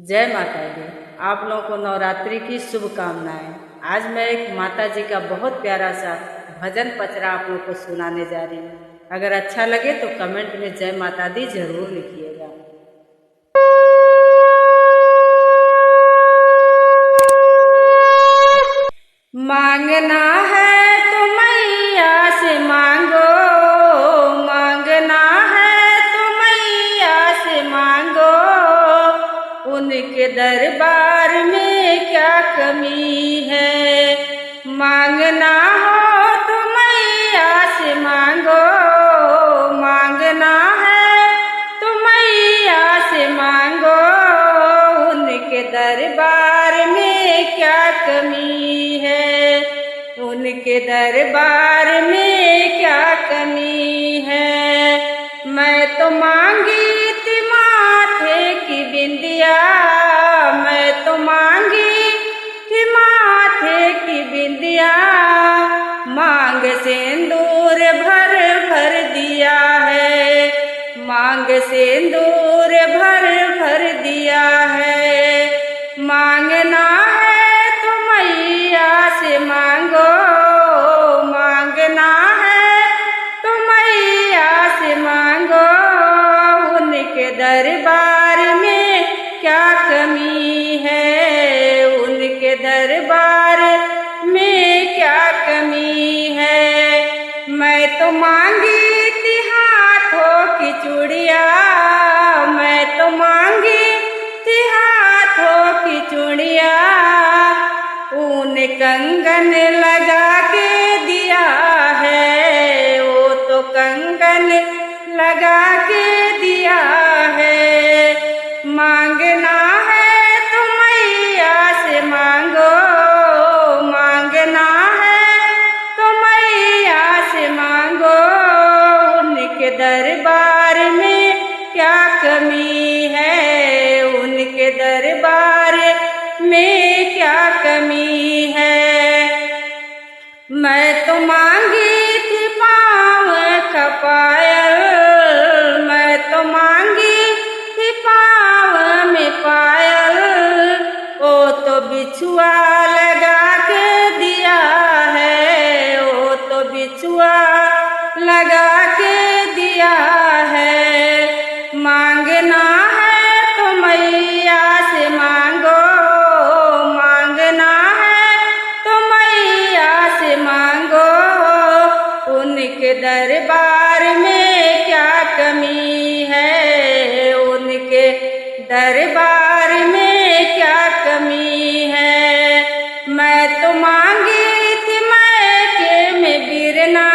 जय माता दी। आप लोगों को नवरात्रि की शुभकामनाएं। आज मैं एक माता जी का बहुत प्यारा सा भजन पचरा आप लोगों को सुनाने जा रही हूँ। अगर अच्छा लगे तो कमेंट में जय माता दी जरूर लिखिएगा। मांगना है तो मैया से मांगो, मांगना है तो मैया से मांगो। उनके दरबार में क्या कमी है। मांगना हो तो मैया से मांगो, मांगना है तो मैया से मांगो। उनके दरबार में क्या कमी है, उनके दरबार में क्या कमी है। मैं तो मांगी थी माथे की बिंदिया, मैं तो मांगी थी माथे की बिंदिया। मांग सिंदूर भर भर दिया है, मांग सिंदूर भर भर दिया है। मांगना है तो मैया से मांगो, मांगना है तो मैया से मांगो। उनके दरबार में क्या कमी है, उनके दरबार में क्या कमी है। मैं तो मांगी थी हाथों की चूड़िया, मैं तो मांगी थी हाथों की चूड़िया। ऊन कंगन लगा के दिया है, वो तो कंगन लगा के दिया है। मांगना है तो मैया से मांगो, मांगना है तो मैया से मांगो। उनके दरबार में क्या कमी है, उनके दरबार में क्या कमी है। मैं तो मांगी थी पाँव का पायल, मैं तो मांगी थी पाँव में पायल। वो तो बिछुआ लगा के दिया है, वो तो बिछुआ लगा के दिया है। मांगना है तो मैया से मांगो, मांगना है तो मैया से मांगो। उनके दरबार में क्या कमी है, उनके दरबार में क्या कमी है। मैं तो मांगी थी मैके में बिरना,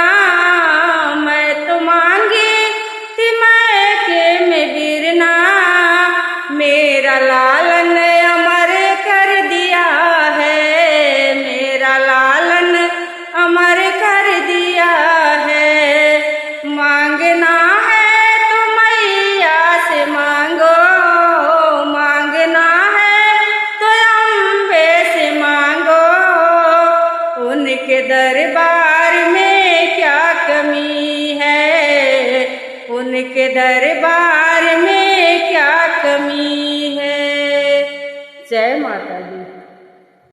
मैं तो मांगी थी मैके में बिरना। मेरा लालन अमर कर दिया है, मेरा लालन अमर कर दिया है। मांगना है तो मैया से मांगो, मांगना है तो अम्बे से मांगो। उनके दरबार में क्या कमी है, उनके दरबार में क्या कमी